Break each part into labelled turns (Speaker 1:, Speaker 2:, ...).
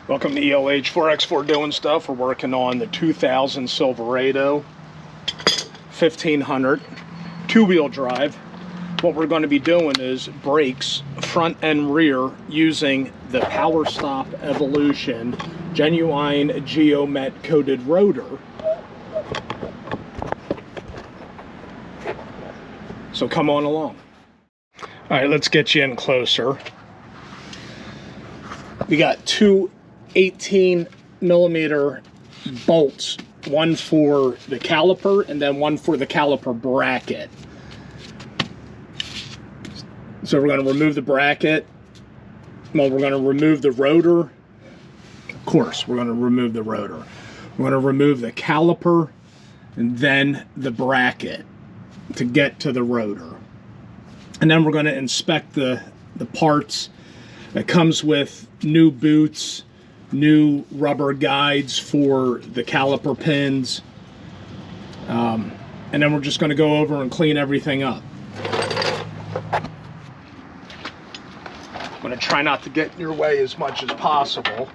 Speaker 1: Welcome to ELH 4x4 Doing Stuff. We're working on the 2000 Silverado 1500 two-wheel drive. What we're going to be doing is brakes front and rear using the Power Stop Evolution genuine geomet coated rotor. So come on along. All right, let's get you in closer. We got two 18mm bolts, one for the caliper and then one for the caliper bracket. So we're going to remove the bracket. Well, we're going to remove the rotor. Of course, we're going to remove the rotor. We're going to remove the caliper and then the bracket to get to the rotor. And then we're going to inspect the parts. It comes with new boots, new rubber guides for the caliper pins. And then we're just going to go over and clean everything up. I'm going to try not to get in your way as much as possible.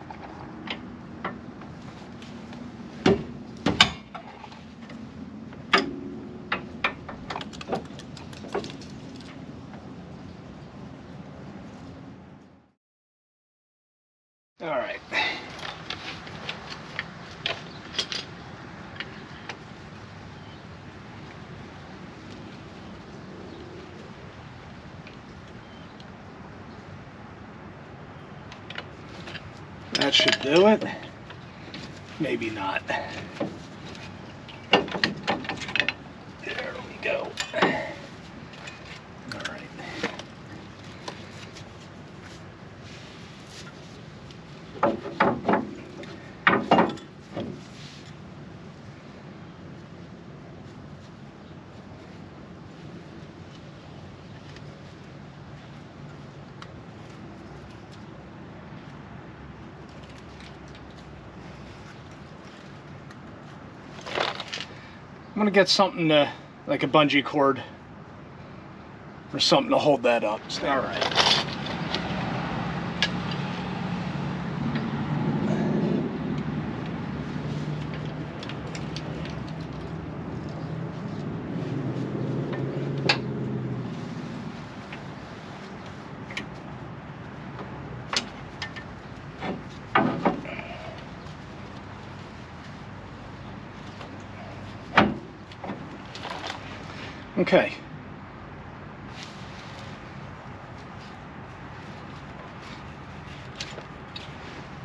Speaker 1: All right. That should do it. Maybe not. There we go. All right. I'm gonna get something to, like a bungee cord or something to hold that up. All right. Okay.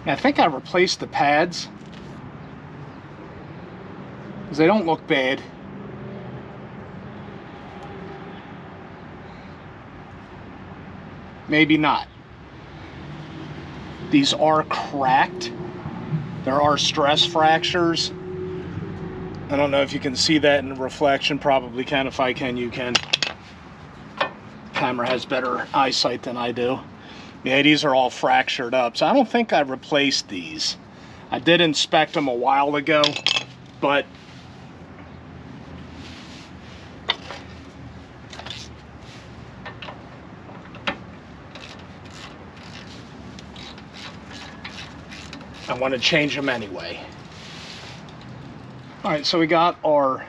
Speaker 1: I think I replaced the pads because they don't look bad. Maybe not. These are cracked. There are stress fractures. I don't know if you can see that in the reflection. Probably can. If I can, you can. Camera has better eyesight than I do. Yeah, these are all fractured up. So I don't think I replaced these. I did inspect them a while ago, but I want to change them anyway. All right, so we got our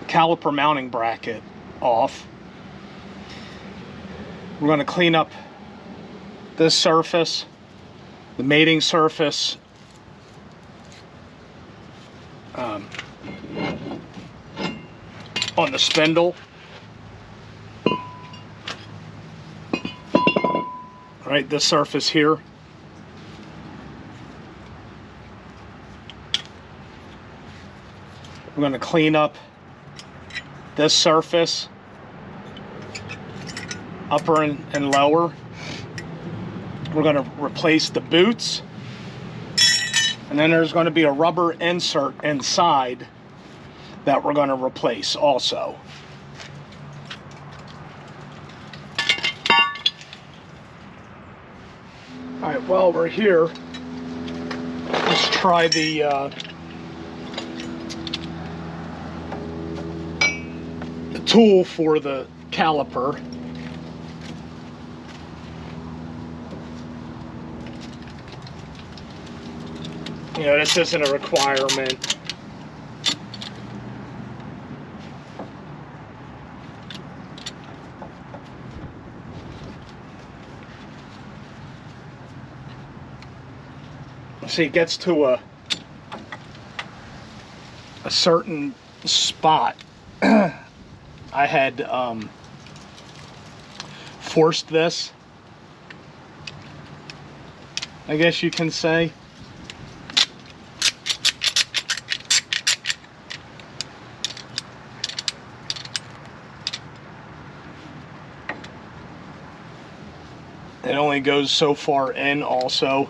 Speaker 1: caliper mounting bracket off. We're going to clean up this surface, the mating surface, on the spindle. All right, this surface here. We're going to clean up this surface, upper and lower. We're going to replace the boots. And then there's going to be a rubber insert inside that we're going to replace also. All right, while we're here, let's try the tool for the caliper. You know, this isn't a requirement. See, it gets to a certain spot. I had forced this, I guess you can say. It only goes so far in also.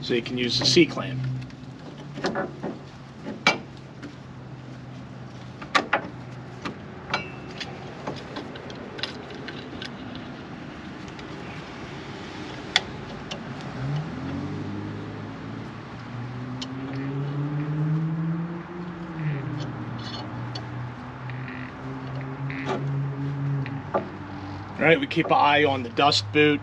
Speaker 1: So you can use the C-clamp. All right, we keep an eye on the dust boot.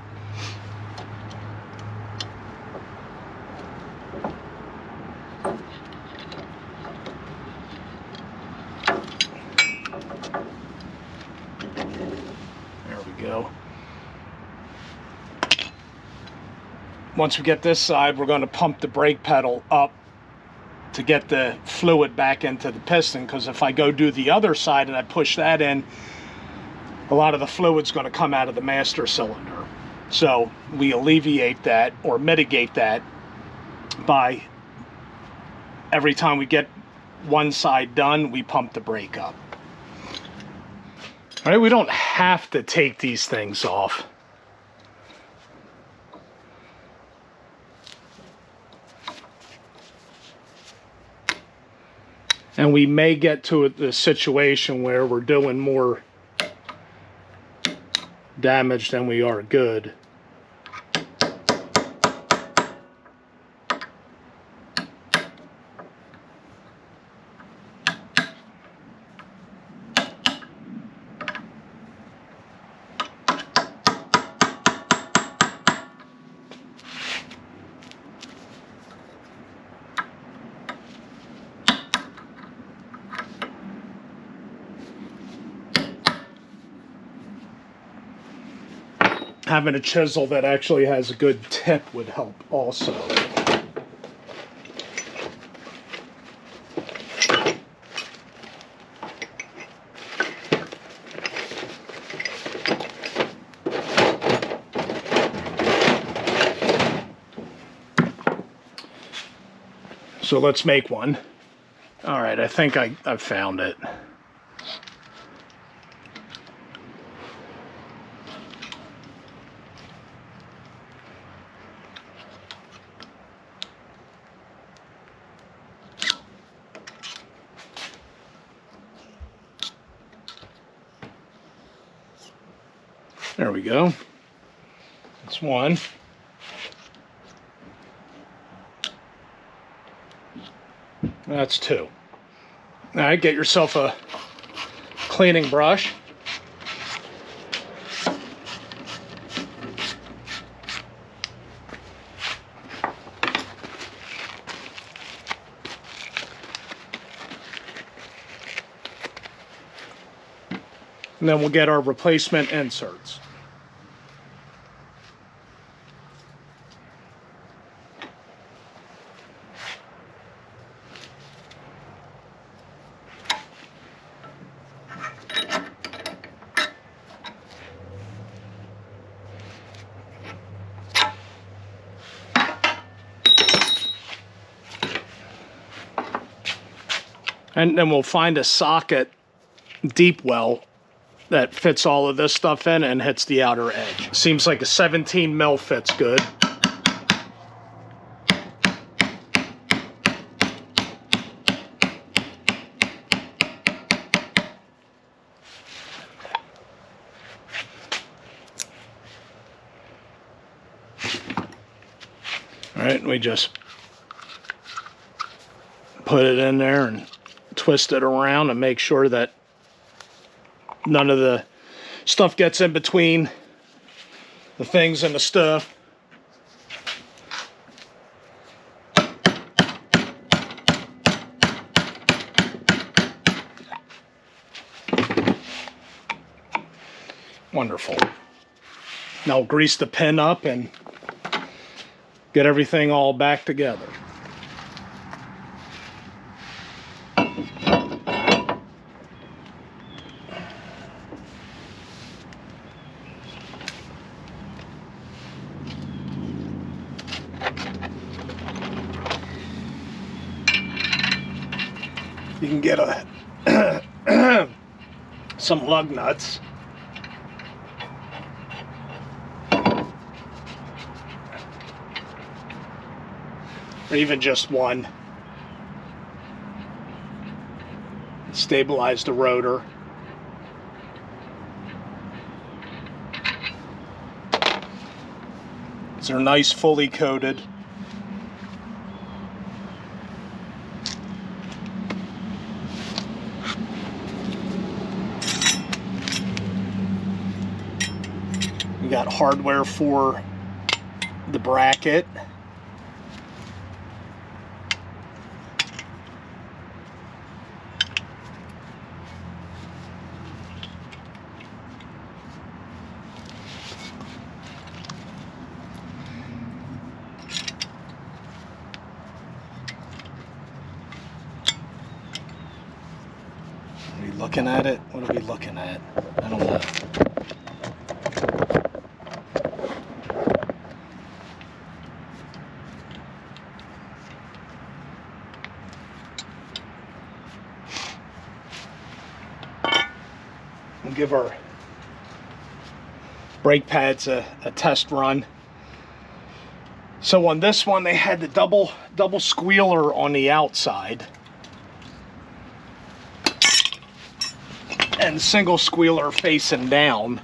Speaker 1: There we go. Once we get this side, we're going to pump the brake pedal up to get the fluid back into the piston, because if I go do the other side and I push that in, a lot of the fluid's going to come out of the master cylinder. So we alleviate that or mitigate that by every time we get one side done, we pump the brake up. All right, we don't have to take these things off. And we may get to the situation where we're doing more damage than we are good. Having a chisel that actually has a good tip would help also. So let's make one. All right, I think I've found it. There we go. That's one. That's two. All right, get yourself a cleaning brush. And then we'll get our replacement inserts. And then we'll find a socket deep well that fits all of this stuff in and hits the outer edge. Seems like a 17 mil fits good. right, and we just put it in there and twist it around and make sure that none of the stuff gets in between the things and the stuff. Wonderful. Now grease the pin up and get everything all back together. You can get some lug nuts. Or even just one. Stabilize the rotor. They're nice, fully coated. We got hardware for the bracket. Are we looking at it? What are we looking at? I don't know. We'll give our brake pads a test run. So on this one, they had the double squealer on the outside and single squealer facing down.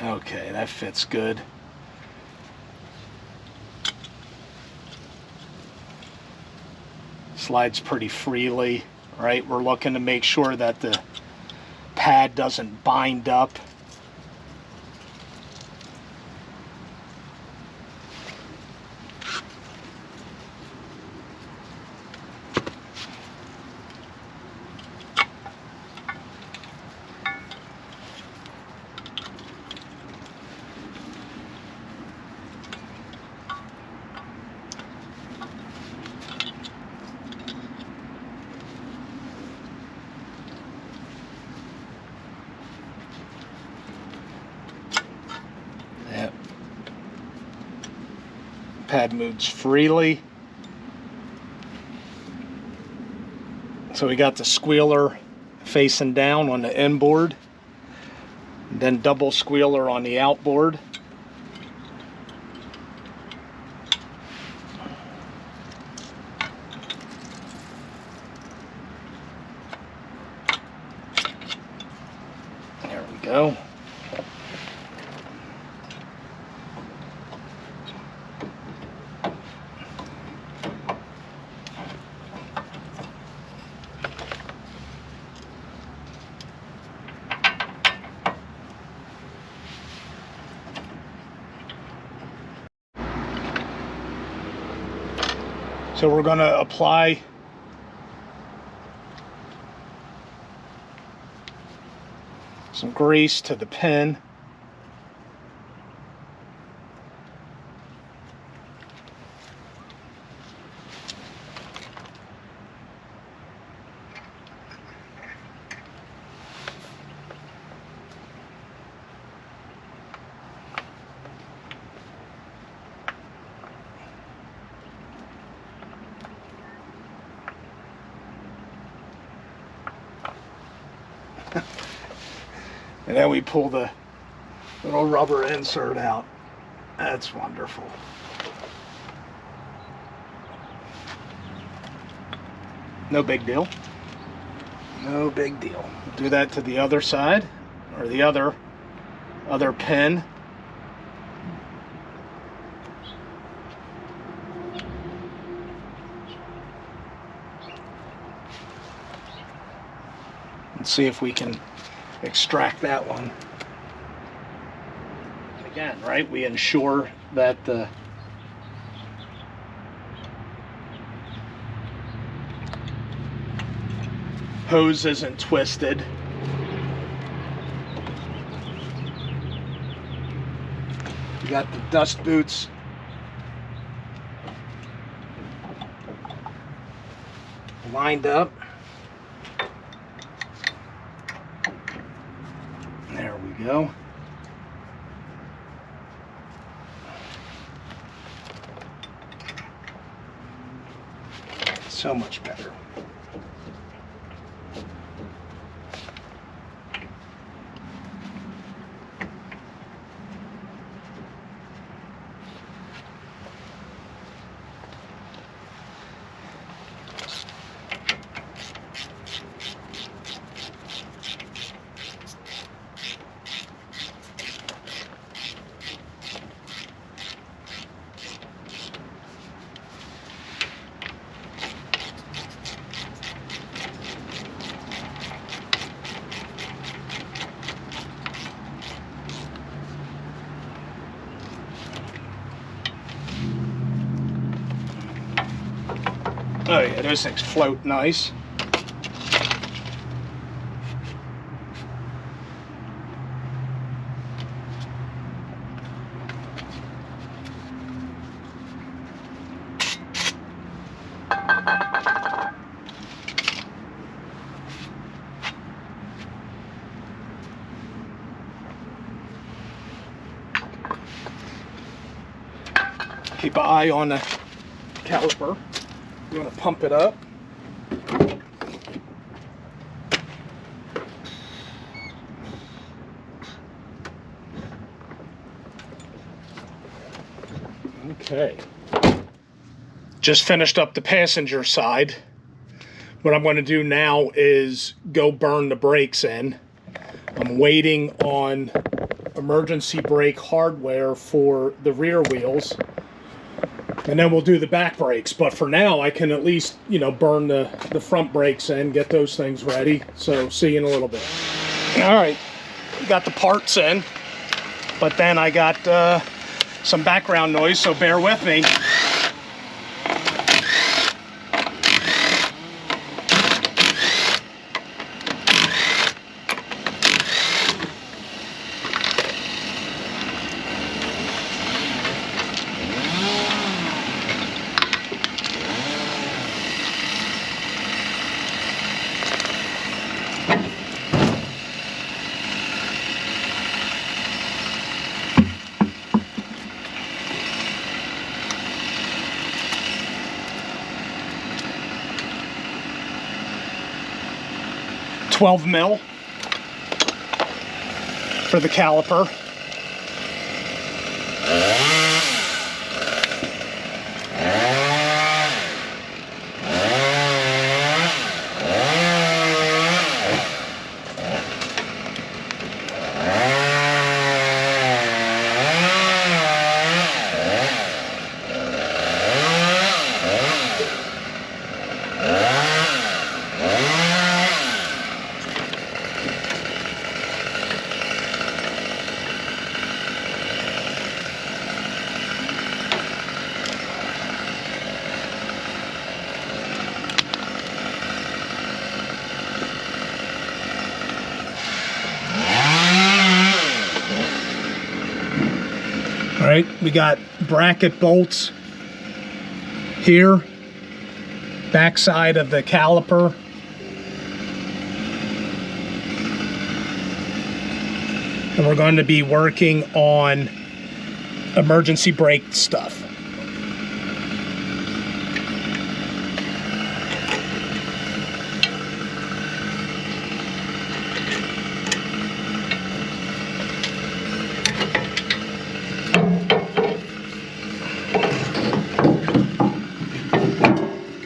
Speaker 1: Okay, that fits good. Slides pretty freely, right? We're looking to make sure that the pad doesn't bind up. Pad moves freely. So we got the squealer facing down on the inboard, then double squealer on the outboard. There we go. So we're going to apply some grease to the pin. And then we pull the little rubber insert out. That's wonderful. No big deal. No big deal. Do that to the other side, or the other pin. And see if we can extract that one. Again, right, we ensure that the hose isn't twisted. We got the dust boots lined up. There we go. So much better. Oh yeah, those things float nice. Keep an eye on the caliper. You want to pump it up. Okay. Just finished up the passenger side. What I'm going to do now is go burn the brakes in. I'm waiting on emergency brake hardware for the rear wheels. And then we'll do the back brakes. But for now, I can at least, you know, burn the front brakes in, get those things ready. So see you in a little bit. All right, got the parts in. But then I got some background noise, so bear with me. $12 mil for the caliper. All right, we got bracket bolts here, backside of the caliper. And we're going to be working on emergency brake stuff.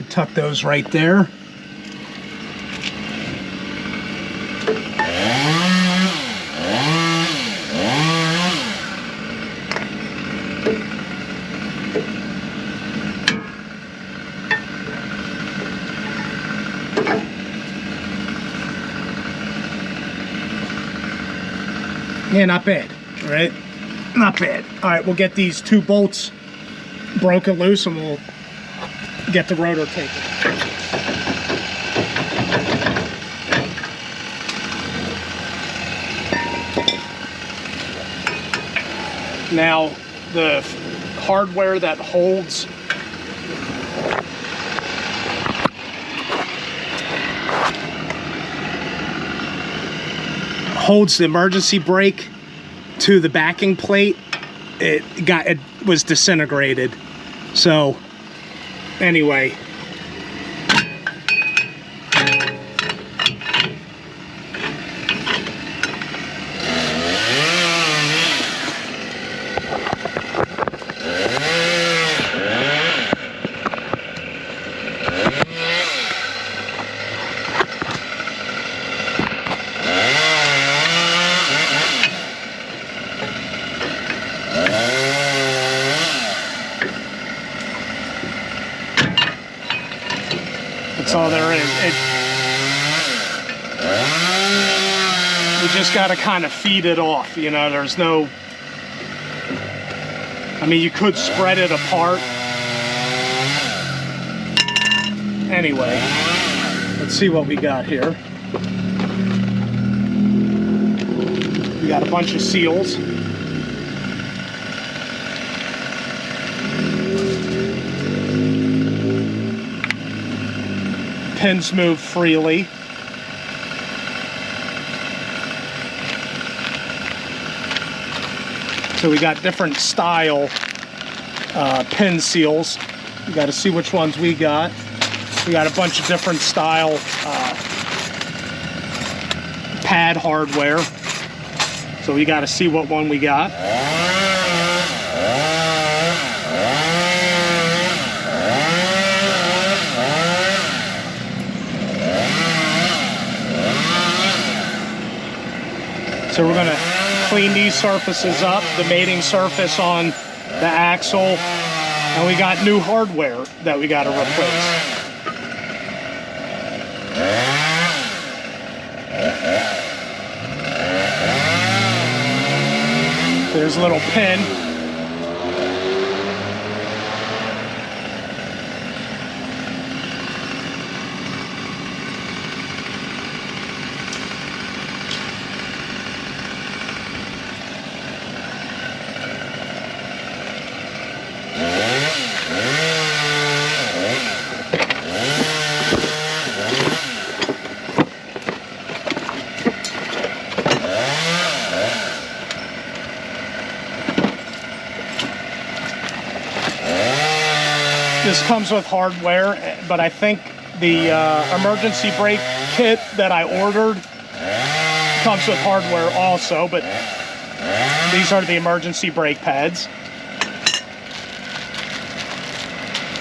Speaker 1: Tuck those right there. Yeah, not bad, right? Not bad. All right, we'll get these 2 bolts broken loose and we'll get the rotor taken. Now, the hardware that holds the emergency brake to the backing plate, it was disintegrated. So anyway, that's all there is. You just got to kind of feed it off, you know. There's no, I mean, you could spread it apart. Anyway, let's see what we got here. We got a bunch of seals. Pins move freely. So we got different style pin seals. You got to see which ones we got. We got a bunch of different style pad hardware. So we got to see what one we got. So we're going to clean these surfaces up, the mating surface on the axle, and we got new hardware that we got to replace. There's a little pin. This comes with hardware, but I think the emergency brake kit that I ordered comes with hardware also, but these are the emergency brake pads.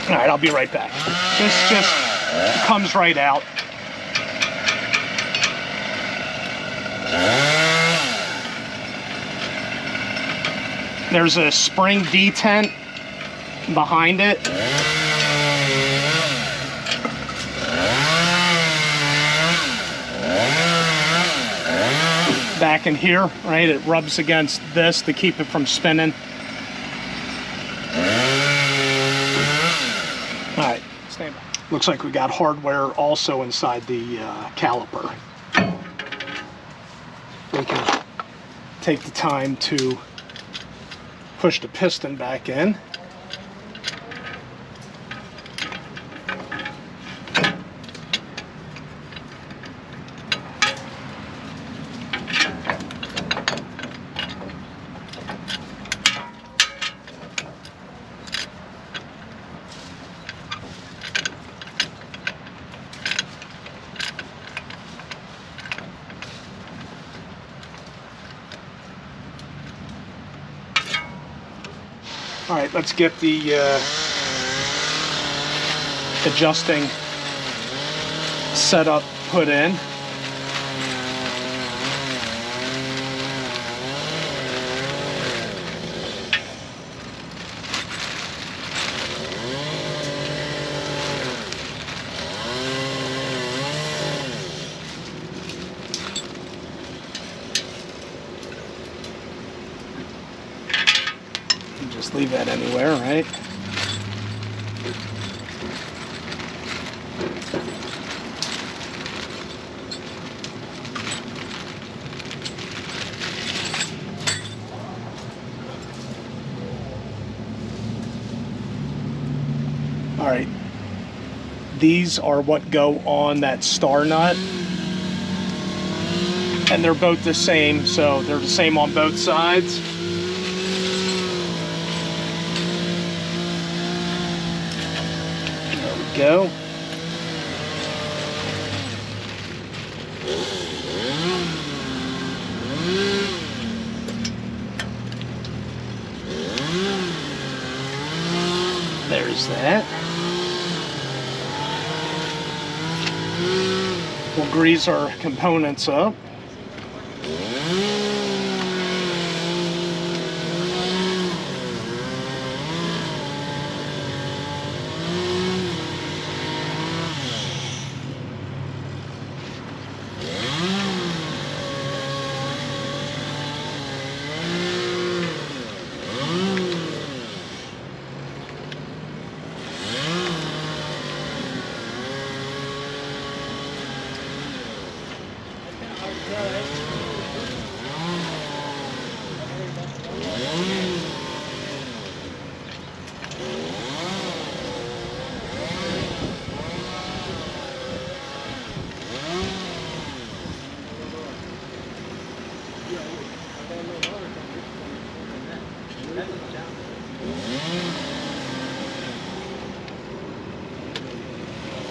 Speaker 1: All right, I'll be right back. This just comes right out. There's a spring detent behind it. Back in here, right? It rubs against this to keep it from spinning. All right, stand by. Looks like we got hardware also inside the caliper. We can take the time to push the piston back in. All right, let's get the adjusting setup put in. just leave that anywhere, right? All right, these are what go on that star nut, and they're both the same, so they're the same on both sides. There we go. There's that. We'll grease our components up.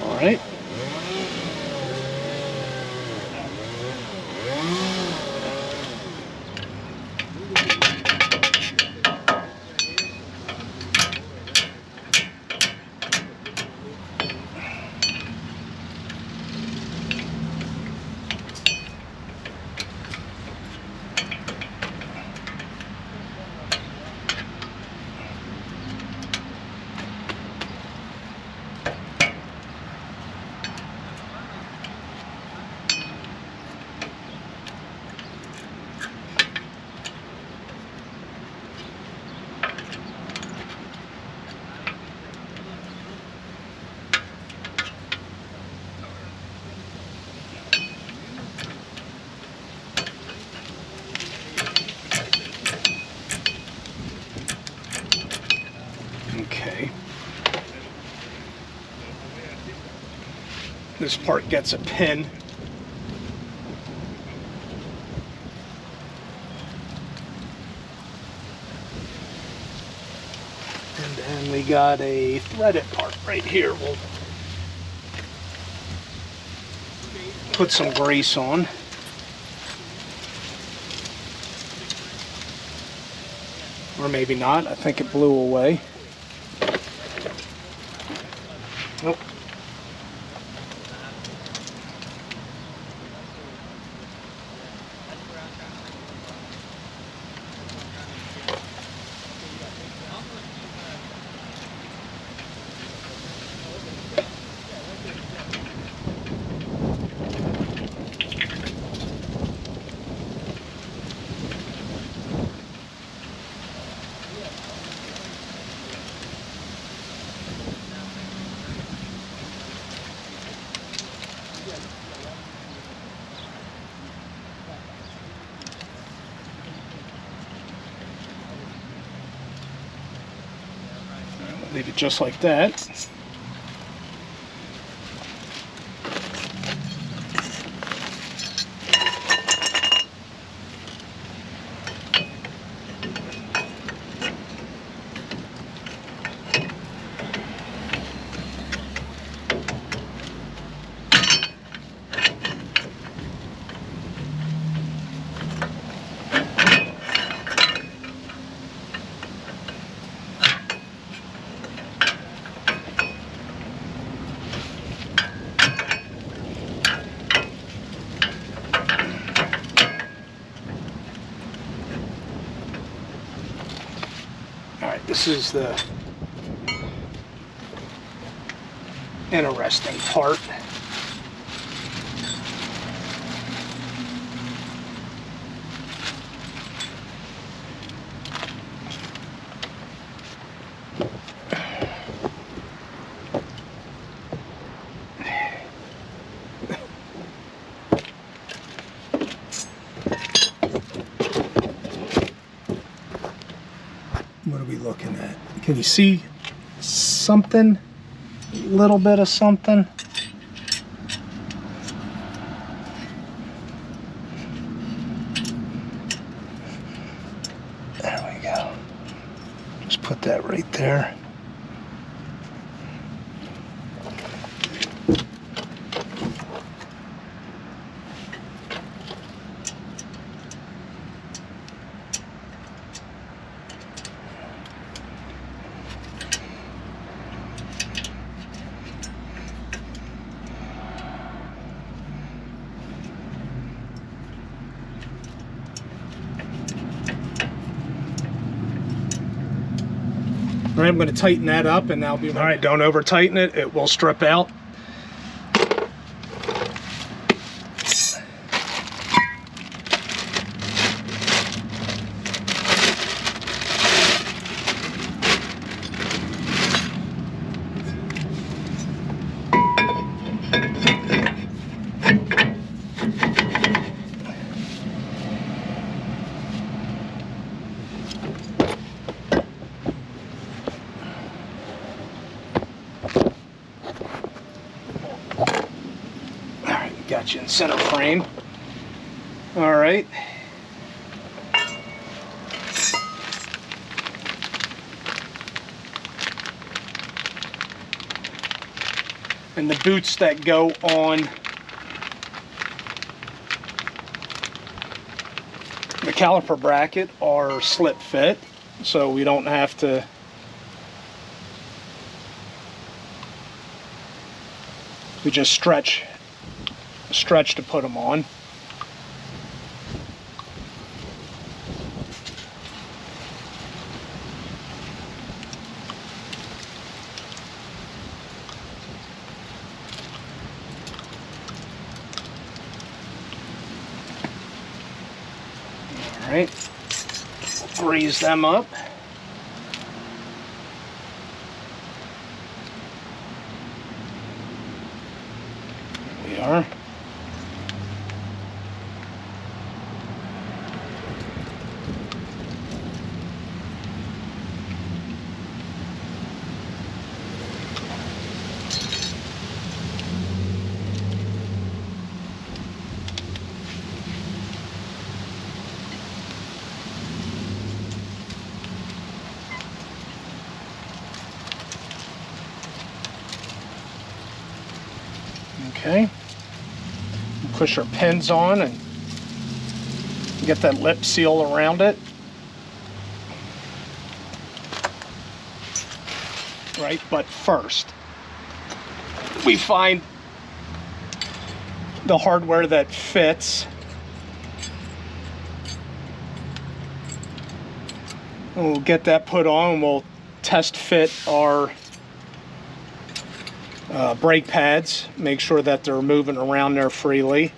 Speaker 1: All right. Okay. This part gets a pin. And then we got a threaded part right here. We'll put some grease on. Or maybe not. I think it blew away. Nope. Leave it just like that. This is the interesting part. are we looking at? Can you see something? A little bit of something? There we go. Just put that right there. All right, I'm going to tighten that up and that'll be all right. Don't over tighten it, it will strip out. Got you in center frame. All right. And the boots that go on the caliper bracket are slip fit, so we don't have to we just stretch to put them on. All right, grease them up. There we are. Okay, push our pins on and get that lip seal around it. Right, but first, we find the hardware that fits. And we'll get that put on and we'll test fit our brake pads, make sure that they're moving around there freely.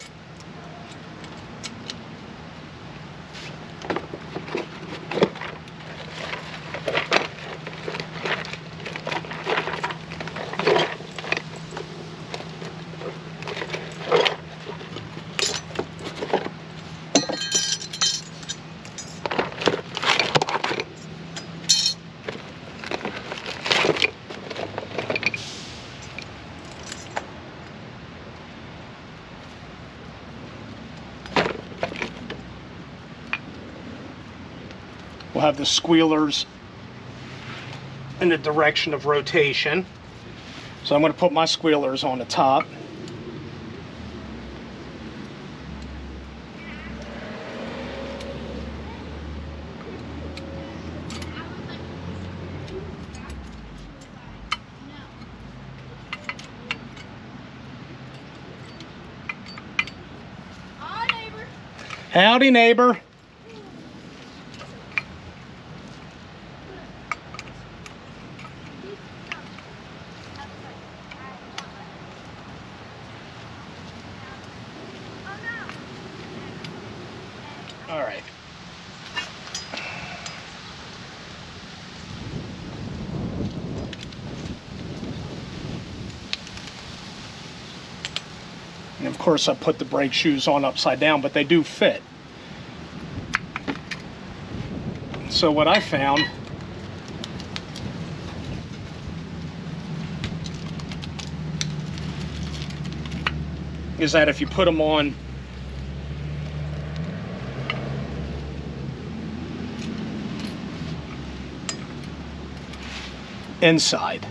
Speaker 1: We'll have the squealers in the direction of rotation. So I'm going to put my squealers on the top. Howdy, neighbor. All right. And of course I put the brake shoes on upside down, but they do fit. So what I found is that if you put them on inside,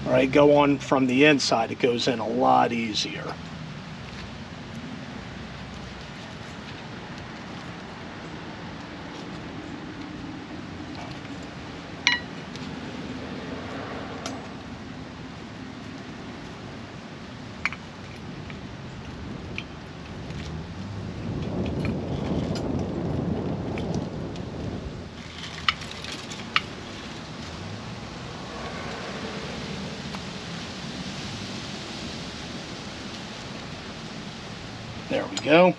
Speaker 1: all right, go on from the inside, it goes in a lot easier. There we go.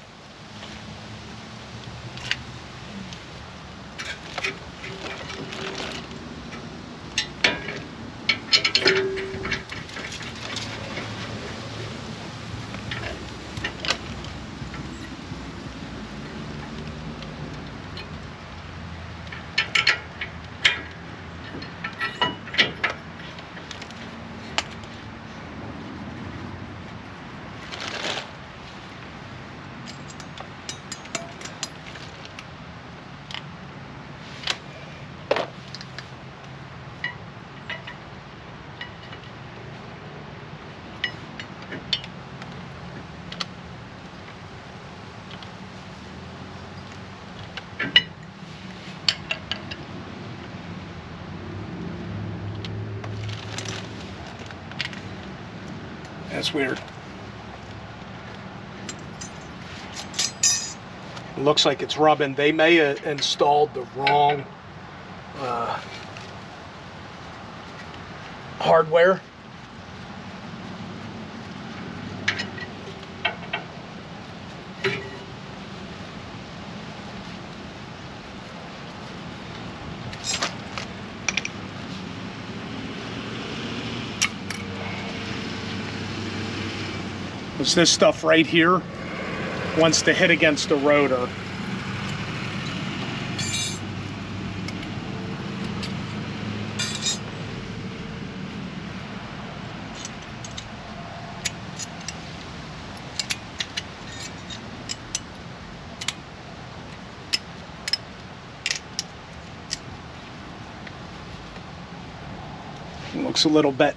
Speaker 1: That's weird. It looks like it's rubbing. They may have installed the wrong hardware. Because this stuff right here wants to hit against the rotor. It looks a little bit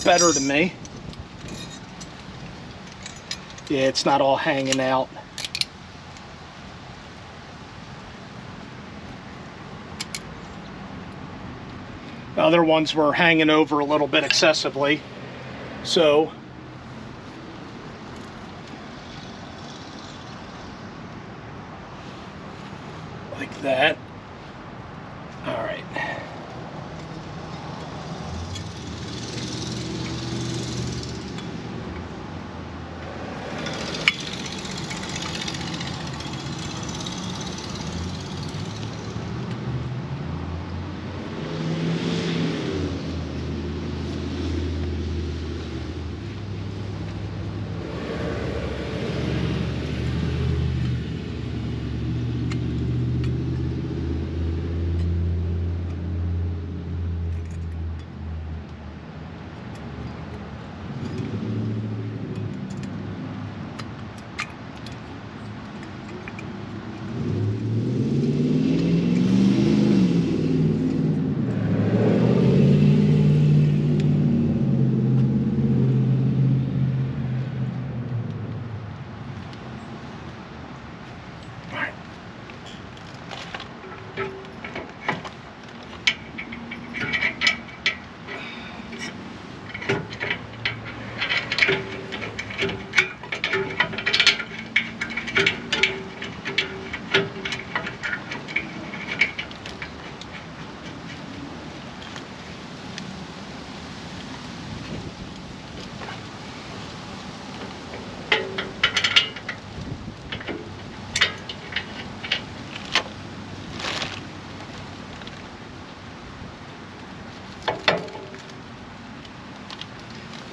Speaker 1: better to me. Yeah, it's not all hanging out. The other ones were hanging over a little bit excessively. So, like that. All right.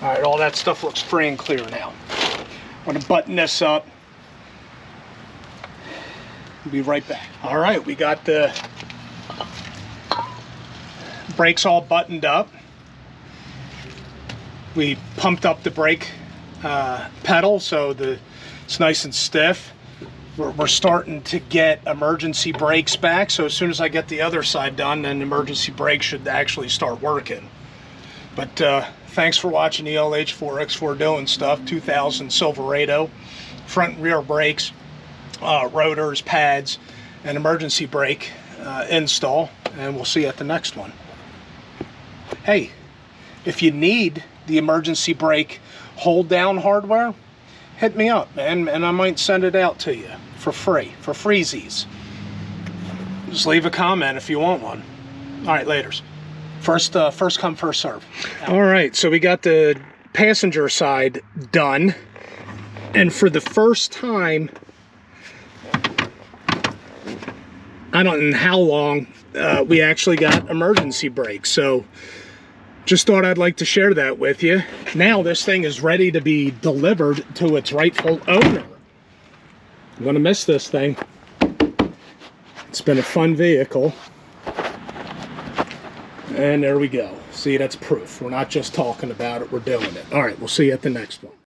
Speaker 1: All right, all that stuff looks free and clear now. I'm gonna button this up. I'll be right back. All right, we got the brakes all buttoned up. We pumped up the brake pedal, so it's nice and stiff. We're starting to get emergency brakes back, so as soon as I get the other side done, then emergency brakes should actually start working. But thanks for watching the LH4X4 doing stuff. 2000 Silverado, front and rear brakes, rotors, pads, and emergency brake install, and we'll see you at the next one. Hey, if you need the emergency brake hold down hardware, hit me up, man, and I might send it out to you for free, for freezies. Just leave a comment if you want one. All right, laters. First come, first serve. All right, so we got the passenger side done, and for the first time, I don't know how long, we actually got emergency brakes. So just thought I'd like to share that with you. Now this thing is ready to be delivered to its rightful owner. I'm gonna miss this thing. It's been a fun vehicle. And there we go. See, that's proof. We're not just talking about it, we're doing it. All right, we'll see you at the next one.